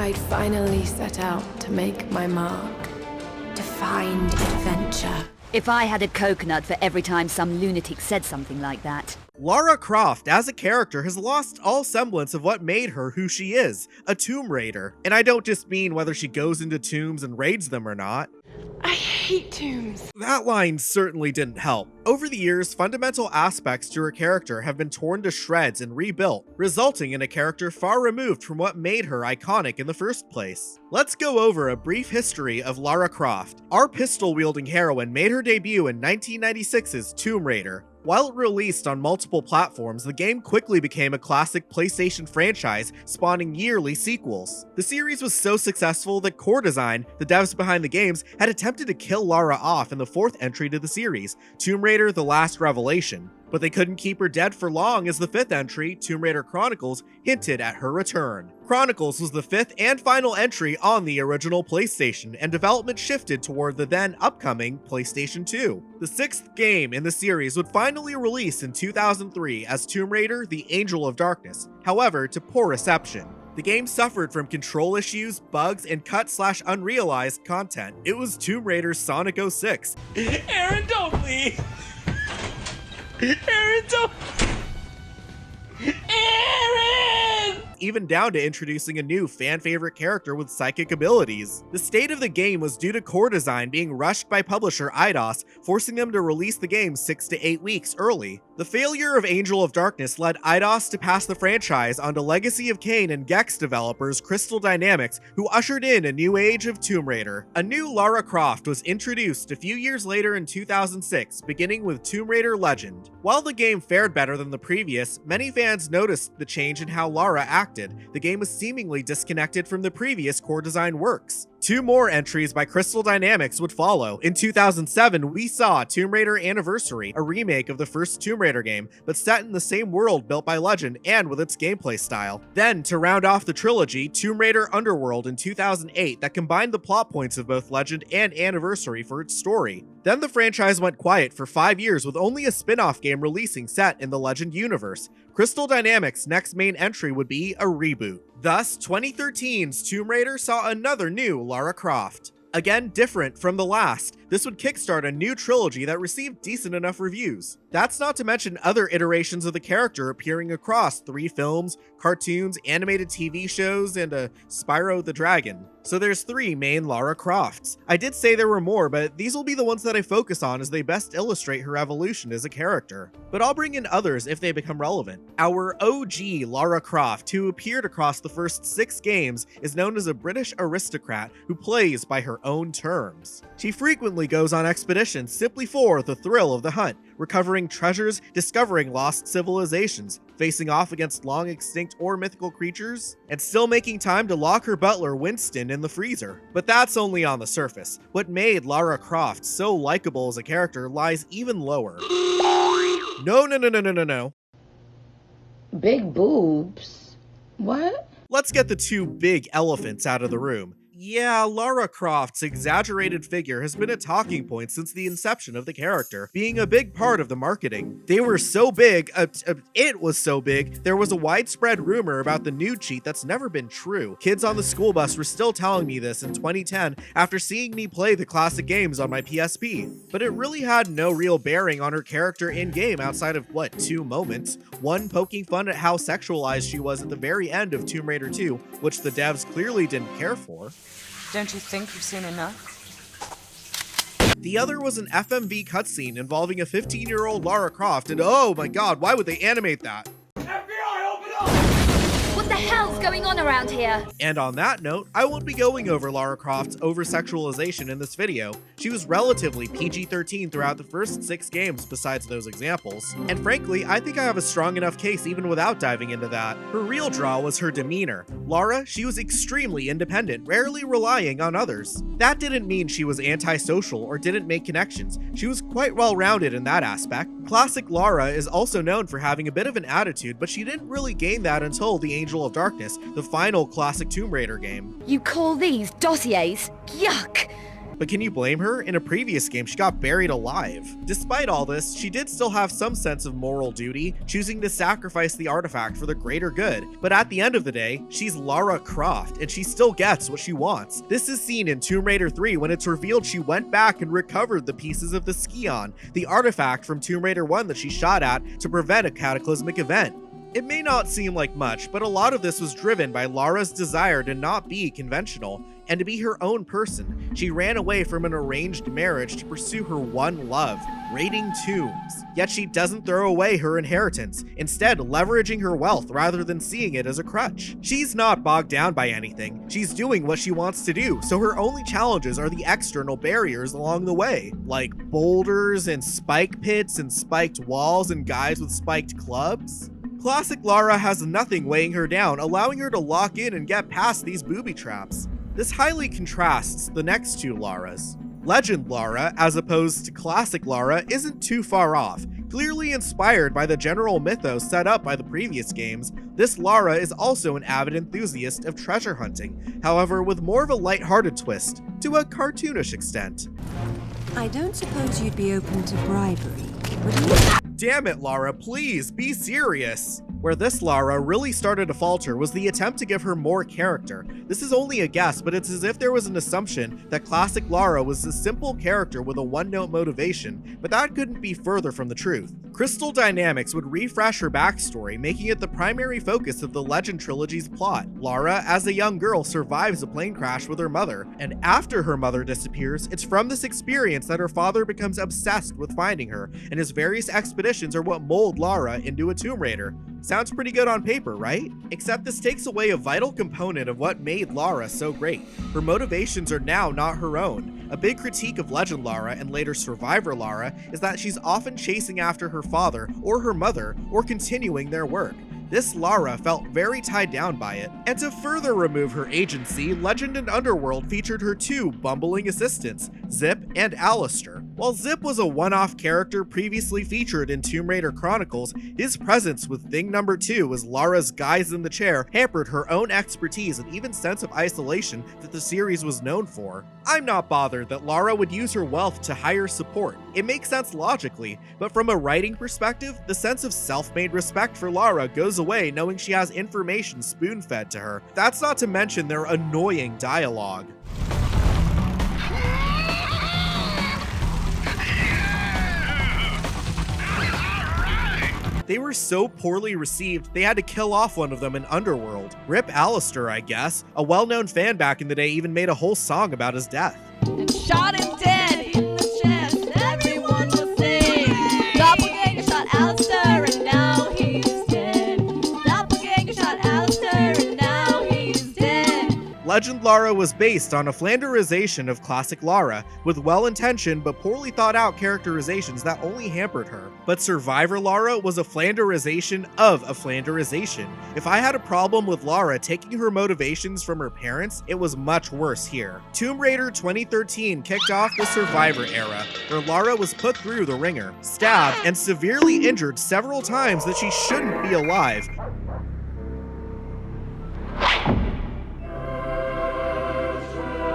I'd finally set out to make my mark, to find adventure. If I had a coconut for every time some lunatic said something like that. Lara Croft, as a character, has lost all semblance of what made her who she is, a Tomb Raider. And I don't just mean whether she goes into tombs and raids them or not. I hate tombs. That line certainly didn't help. Over the years, fundamental aspects to her character have been torn to shreds and rebuilt, resulting in a character far removed from what made her iconic in the first place. Let's go over a brief history of Lara Croft. Our pistol-wielding heroine made her debut in 1996's Tomb Raider. While it released on multiple platforms, the game quickly became a classic PlayStation franchise, spawning yearly sequels. The series was so successful that Core Design, the devs behind the games, had attempted to kill Lara off in the fourth entry to the series, Tomb Raider: The Last Revelation. But they couldn't keep her dead for long, as the fifth entry, Tomb Raider Chronicles, hinted at her return. Chronicles was the fifth and final entry on the original PlayStation, and development shifted toward the then upcoming PlayStation 2. The sixth game in the series would finally release in 2003 as Tomb Raider: The Angel of Darkness, however to poor reception. The game suffered from control issues, bugs, and cut/unrealized content. It was Tomb Raider's Sonic 06. Aaron, don't leave! Aaron, don't... Aaron! Even down to introducing a new fan-favorite character with psychic abilities. The state of the game was due to Core Design being rushed by publisher Eidos, forcing them to release the game 6 to 8 weeks early. The failure of Angel of Darkness led Eidos to pass the franchise onto Legacy of Kain and Gex developers Crystal Dynamics, who ushered in a new age of Tomb Raider. A new Lara Croft was introduced a few years later in 2006, beginning with Tomb Raider Legend. While the game fared better than the previous, many fans noticed the change in how Lara acted. The game was seemingly disconnected from the previous Core Design works. 2 more entries by Crystal Dynamics would follow. In 2007, we saw Tomb Raider Anniversary, a remake of the first Tomb Raider game, but set in the same world built by Legend and with its gameplay style. Then, to round off the trilogy, Tomb Raider Underworld in 2008 that combined the plot points of both Legend and Anniversary for its story. Then the franchise went quiet for 5 years with only a spin-off game releasing set in the Legend universe. Crystal Dynamics' next main entry would be a reboot. Thus, 2013's Tomb Raider saw another new Lara Croft. Again, different from the last, this would kickstart a new trilogy that received decent enough reviews. That's not to mention other iterations of the character appearing across 3 films, cartoons, animated TV shows, and Spyro the Dragon. So there's 3 main Lara Crofts. I did say there were more, but these will be the ones that I focus on as they best illustrate her evolution as a character. But I'll bring in others if they become relevant. Our OG Lara Croft, who appeared across the first 6 games, is known as a British aristocrat who plays by her own terms. She frequently goes on expeditions simply for the thrill of the hunt, recovering treasures, discovering lost civilizations, facing off against long extinct or mythical creatures, and still making time to lock her butler Winston in the freezer. But that's only on the surface. What made Lara Croft so likable as a character lies even lower. No. Big boobs? What? Let's get the 2 big elephants out of the room. Yeah, Lara Croft's exaggerated figure has been a talking point since the inception of the character, being a big part of the marketing. They were so big, it was so big, there was a widespread rumor about the nude cheat that's never been true. Kids on the school bus were still telling me this in 2010 after seeing me play the classic games on my PSP. But it really had no real bearing on her character in-game outside of, 2 moments. One poking fun at how sexualized she was at the very end of Tomb Raider 2, which the devs clearly didn't care for. Don't you think you've seen enough? The other was an FMV cutscene involving a 15-year-old Lara Croft, and oh my god, why would they animate that? FBI, open up! What the hell's going on around here? And on that note, I won't be going over Lara Croft's over-sexualization in this video. She was relatively PG-13 throughout the first 6 games besides those examples. And frankly, I think I have a strong enough case even without diving into that. Her real draw was her demeanor. Lara, she was extremely independent, rarely relying on others. That didn't mean she was antisocial or didn't make connections. She was quite well-rounded in that aspect. Classic Lara is also known for having a bit of an attitude, but she didn't really gain that until The Angel of Darkness, the final classic Tomb Raider game. You call these dossiers? Yuck! But can you blame her? In a previous game, she got buried alive. Despite all this, she did still have some sense of moral duty, choosing to sacrifice the artifact for the greater good. But at the end of the day, she's Lara Croft, and she still gets what she wants. This is seen in Tomb Raider 3 when it's revealed she went back and recovered the pieces of the Scion, the artifact from Tomb Raider 1 that she shot at to prevent a cataclysmic event. It may not seem like much, but a lot of this was driven by Lara's desire to not be conventional and to be her own person. She ran away from an arranged marriage to pursue her one love, raiding tombs. Yet she doesn't throw away her inheritance, instead leveraging her wealth rather than seeing it as a crutch. She's not bogged down by anything. She's doing what she wants to do, so her only challenges are the external barriers along the way, like boulders and spike pits and spiked walls and guys with spiked clubs. Classic Lara has nothing weighing her down, allowing her to lock in and get past these booby traps. This highly contrasts the next two Laras. Legend Lara, as opposed to Classic Lara, isn't too far off. Clearly inspired by the general mythos set up by the previous games, this Lara is also an avid enthusiast of treasure hunting, however with more of a lighthearted twist, to a cartoonish extent. I don't suppose you'd be open to bribery, would you? Damn it, Lara, please, be serious! Where this Lara really started to falter was the attempt to give her more character. This is only a guess, but it's as if there was an assumption that Classic Lara was a simple character with a one-note motivation, but that couldn't be further from the truth. Crystal Dynamics would refresh her backstory, making it the primary focus of the Legend trilogy's plot. Lara, as a young girl, survives a plane crash with her mother, and after her mother disappears, it's from this experience that her father becomes obsessed with finding her, and his various expeditions are what mold Lara into a Tomb Raider. Sounds pretty good on paper, right? Except this takes away a vital component of what made Lara so great. Her motivations are now not her own. A big critique of Legend Lara and later Survivor Lara is that she's often chasing after her father or her mother or continuing their work. This Lara felt very tied down by it, and to further remove her agency, Legend and Underworld featured her two bumbling assistants, Zip and Alistair. While Zip was a one-off character previously featured in Tomb Raider Chronicles, his presence with Thing Number 2 as Lara's guys in the chair hampered her own expertise and even sense of isolation that the series was known for. I'm not bothered that Lara would use her wealth to hire support. It makes sense logically, but from a writing perspective, the sense of self-made respect for Lara goes away knowing she has information spoon-fed to her. That's not to mention their annoying dialogue. They were so poorly received, they had to kill off one of them in Underworld. Rip Alistair, I guess. A well-known fan back in the day even made a whole song about his death. And shot him dead in the chest, everyone will sing. Doppelganger shot Alistair and now he's dead. Doppelganger shot Alistair and now he's dead. Legend Lara was based on a Flanderization of Classic Lara, with well-intentioned but poorly thought-out characterizations that only hampered her. But Survivor Lara was a Flanderization of a Flanderization. If I had a problem with Lara taking her motivations from her parents, it was much worse here. Tomb Raider 2013 kicked off the Survivor era, where Lara was put through the ringer, stabbed, and severely injured several times that she shouldn't be alive.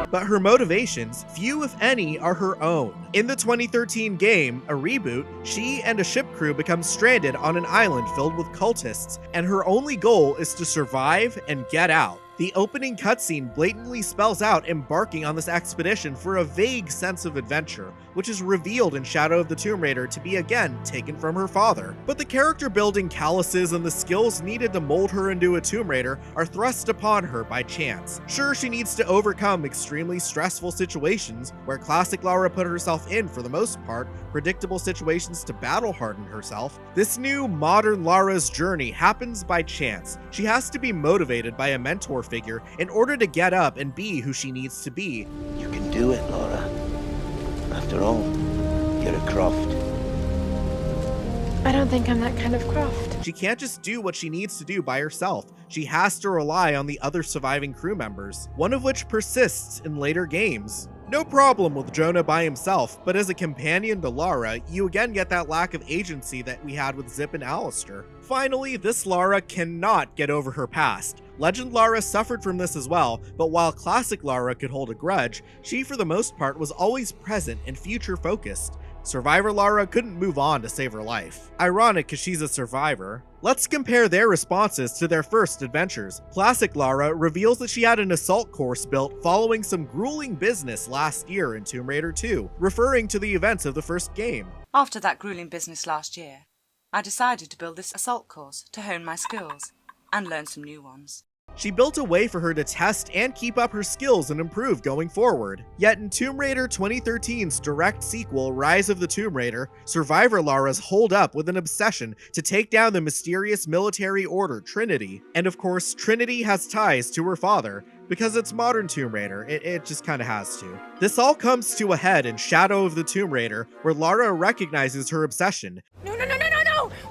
But her motivations, few if any, are her own. In the 2013 game, a reboot, she and a ship crew become stranded on an island filled with cultists, and her only goal is to survive and get out. The opening cutscene blatantly spells out embarking on this expedition for a vague sense of adventure, which is revealed in Shadow of the Tomb Raider to be again taken from her father. But the character building calluses and the skills needed to mold her into a Tomb Raider are thrust upon her by chance. Sure, she needs to overcome extremely stressful situations, where Classic Lara put herself in, for the most part, predictable situations to battle harden herself. This new modern Lara's journey happens by chance. She has to be motivated by a mentor figure in order to get up and be who she needs to be. You can do it, Lara. After all, you're a Croft. I don't think I'm that kind of Croft. She can't just do what she needs to do by herself. She has to rely on the other surviving crew members, one of which persists in later games. No problem with Jonah by himself, but as a companion to Lara, you again get that lack of agency that we had with Zip and Alistair. Finally, this Lara cannot get over her past. Legend Lara suffered from this as well, but while classic Lara could hold a grudge, she for the most part was always present and future focused. Survivor Lara couldn't move on to save her life. Ironic because she's a survivor. Let's compare their responses to their first adventures. Classic Lara reveals that she had an assault course built following some grueling business last year in Tomb Raider 2, referring to the events of the first game. After that grueling business last year, I decided to build this assault course to hone my skills and learn some new ones. She built a way for her to test and keep up her skills and improve going forward. Yet in Tomb Raider 2013's direct sequel, Rise of the Tomb Raider, Survivor Lara's holed up with an obsession to take down the mysterious military order Trinity. And of course, Trinity has ties to her father. Because it's modern Tomb Raider, it just kinda has to. This all comes to a head in Shadow of the Tomb Raider, where Lara recognizes her obsession. No!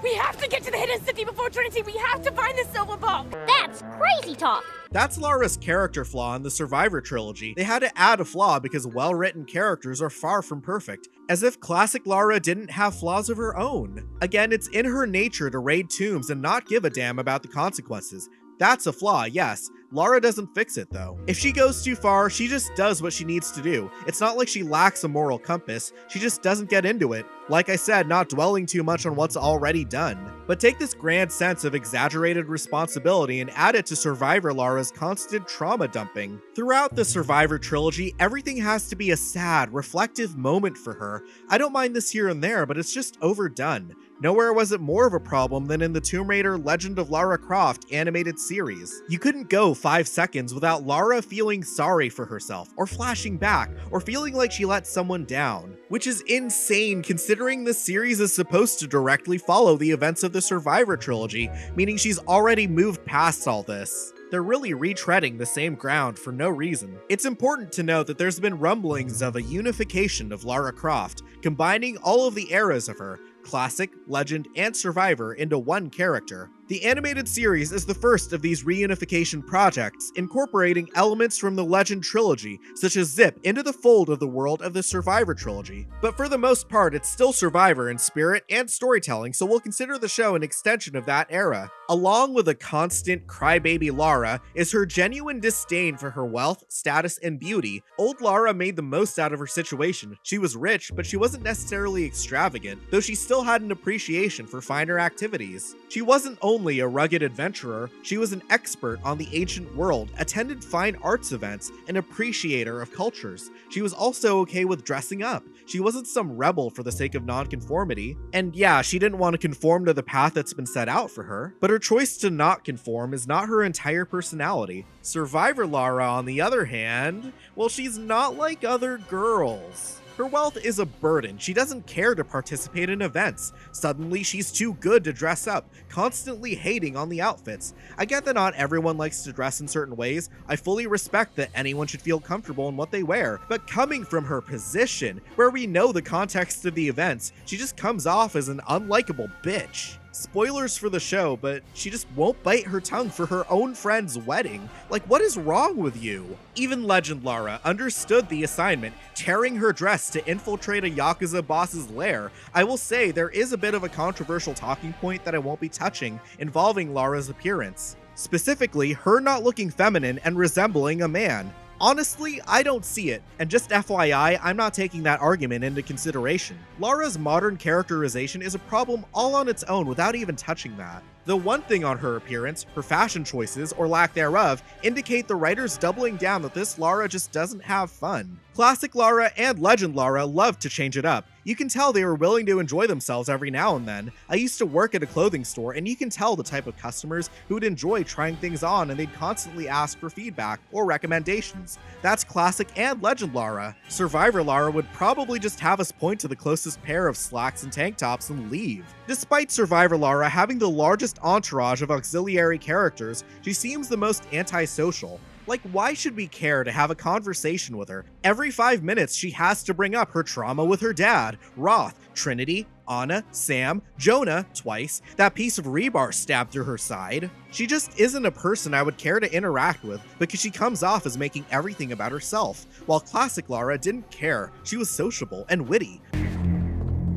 We have to get to the hidden city before Trinity! We have to find the silver book! That's crazy talk! That's Lara's character flaw in the Survivor trilogy. They had to add a flaw because well-written characters are far from perfect, as if classic Lara didn't have flaws of her own. Again, it's in her nature to raid tombs and not give a damn about the consequences. That's a flaw, yes. Lara doesn't fix it though. If she goes too far, she just does what she needs to do. It's not like she lacks a moral compass, she just doesn't get into it. Like I said, not dwelling too much on what's already done. But take this grand sense of exaggerated responsibility and add it to Survivor Lara's constant trauma dumping. Throughout the Survivor trilogy, everything has to be a sad, reflective moment for her. I don't mind this here and there, but it's just overdone. Nowhere was it more of a problem than in the Tomb Raider Legend of Lara Croft animated series. You couldn't go 5 seconds without Lara feeling sorry for herself, or flashing back, or feeling like she let someone down. Which is insane considering the series is supposed to directly follow the events of the Survivor trilogy, meaning she's already moved past all this. They're really retreading the same ground for no reason. It's important to note that there's been rumblings of a unification of Lara Croft, combining all of the eras of her, Classic, Legend, and Survivor into one character. The animated series is the first of these reunification projects, incorporating elements from the Legend trilogy, such as Zip, into the fold of the world of the Survivor trilogy. But for the most part, it's still Survivor in spirit and storytelling, so we'll consider the show an extension of that era. Along with a constant crybaby Lara is her genuine disdain for her wealth, status, and beauty. Old Lara made the most out of her situation. She was rich, but she wasn't necessarily extravagant, though she still had an appreciation for finer activities. She wasn't only a rugged adventurer, she was an expert on the ancient world, attended fine arts events, an appreciator of cultures. She was also okay with dressing up. She wasn't some rebel for the sake of nonconformity. And yeah, she didn't want to conform to the path that's been set out for her, but her choice to not conform is not her entire personality. Survivor Lara, on the other hand, well, she's not like other girls. Her wealth is a burden. She doesn't care to participate in events. Suddenly, she's too good to dress up, constantly hating on the outfits. I get that not everyone likes to dress in certain ways. I fully respect that anyone should feel comfortable in what they wear. But coming from her position, where we know the context of the events, she just comes off as an unlikable bitch. Spoilers for the show, but she just won't bite her tongue for her own friend's wedding. Like, what is wrong with you? Even Legend Lara understood the assignment, tearing her dress to infiltrate a Yakuza boss's lair. I will say there is a bit of a controversial talking point that I won't be touching involving Lara's appearance. Specifically, her not looking feminine and resembling a man. Honestly, I don't see it, and just FYI, I'm not taking that argument into consideration. Lara's modern characterization is a problem all on its own without even touching that. The one thing on her appearance, her fashion choices, or lack thereof, indicate the writers doubling down that this Lara just doesn't have fun. Classic Lara and Legend Lara loved to change it up. You can tell they were willing to enjoy themselves every now and then. I used to work at a clothing store, and you can tell the type of customers who would enjoy trying things on, and they'd constantly ask for feedback or recommendations. That's Classic and Legend Lara. Survivor Lara would probably just have us point to the closest pair of slacks and tank tops and leave. Despite Survivor Lara having the largest entourage of auxiliary characters, she seems the most antisocial. Like, why should we care to have a conversation with her? Every 5 minutes, she has to bring up her trauma with her dad, Roth, Trinity, Anna, Sam, Jonah, twice, that piece of rebar stabbed through her side. She just isn't a person I would care to interact with because she comes off as making everything about herself, while classic Lara didn't care. She was sociable and witty.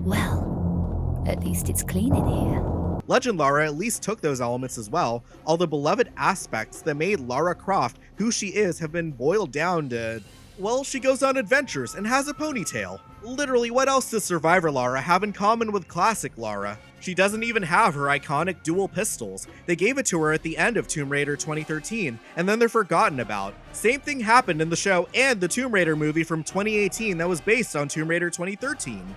Well, at least it's clean in here. Legend Lara at least took those elements as well. All the beloved aspects that made Lara Croft who she is have been boiled down to, well, she goes on adventures and has a ponytail. Literally, what else does Survivor Lara have in common with classic Lara? She doesn't even have her iconic dual pistols. They gave it to her at the end of Tomb Raider 2013, and then they're forgotten about. Same thing happened in the show and the Tomb Raider movie from 2018 that was based on Tomb Raider 2013.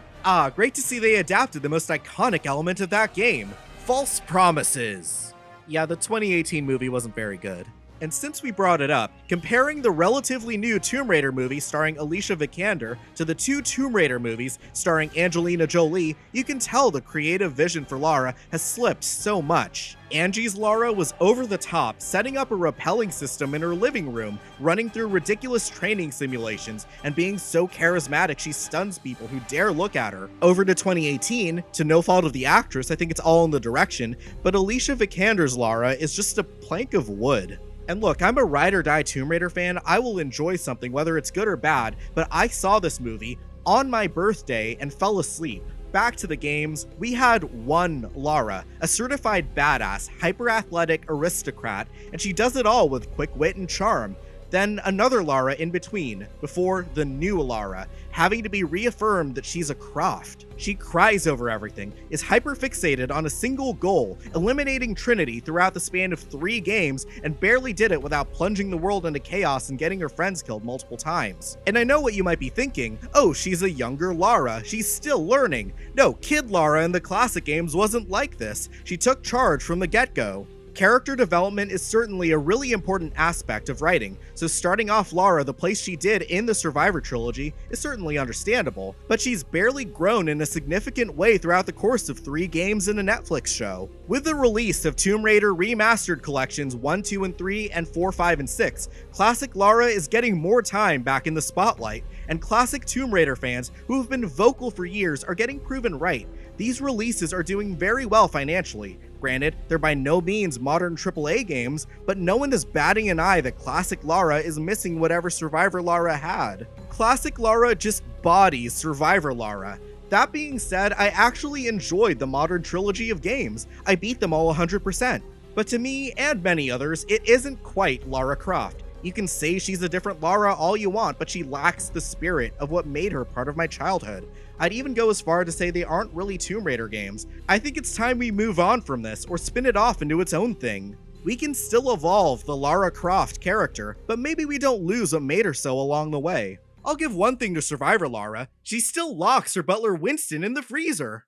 Great to see they adapted the most iconic element of that game. False promises. Yeah, the 2018 movie wasn't very good. And since we brought it up, comparing the relatively new Tomb Raider movie starring Alicia Vikander to the two Tomb Raider movies starring Angelina Jolie, you can tell the creative vision for Lara has slipped so much. Angie's Lara was over the top, setting up a rappelling system in her living room, running through ridiculous training simulations, and being so charismatic she stuns people who dare look at her. Over to 2018, to no fault of the actress, I think it's all in the direction, but Alicia Vikander's Lara is just a plank of wood. And look, I'm a ride or die Tomb Raider fan. I will enjoy something whether it's good or bad, but I saw this movie on my birthday and fell asleep. Back to the games, we had one Lara, a certified badass, hyper-athletic aristocrat, and she does it all with quick wit and charm. Then another Lara in between, before the new Lara, having to be reaffirmed that she's a Croft. She cries over everything, is hyper-fixated on a single goal, eliminating Trinity throughout the span of 3 games, and barely did it without plunging the world into chaos and getting her friends killed multiple times. And I know what you might be thinking, oh, she's a younger Lara, she's still learning. No, Kid Lara in the classic games wasn't like this. She took charge from the get-go. Character development is certainly a really important aspect of writing, so starting off Lara the place she did in the Survivor trilogy is certainly understandable, but she's barely grown in a significant way throughout the course of 3 games and a Netflix show. With the release of Tomb Raider Remastered Collections 1, 2, and 3, and 4, 5, and 6, classic Lara is getting more time back in the spotlight, and classic Tomb Raider fans who have been vocal for years are getting proven right. These releases are doing very well financially. Granted, they're by no means modern AAA games, but no one is batting an eye that classic Lara is missing whatever Survivor Lara had. Classic Lara just bodies Survivor Lara. That being said, I actually enjoyed the modern trilogy of games. I beat them all 100%. But to me, and many others, it isn't quite Lara Croft. You can say she's a different Lara all you want, but she lacks the spirit of what made her part of my childhood. I'd even go as far to say they aren't really Tomb Raider games. I think it's time we move on from this, or spin it off into its own thing. We can still evolve the Lara Croft character, but maybe we don't lose what made her so along the way. I'll give one thing to Survivor Lara, she still locks her butler Winston in the freezer.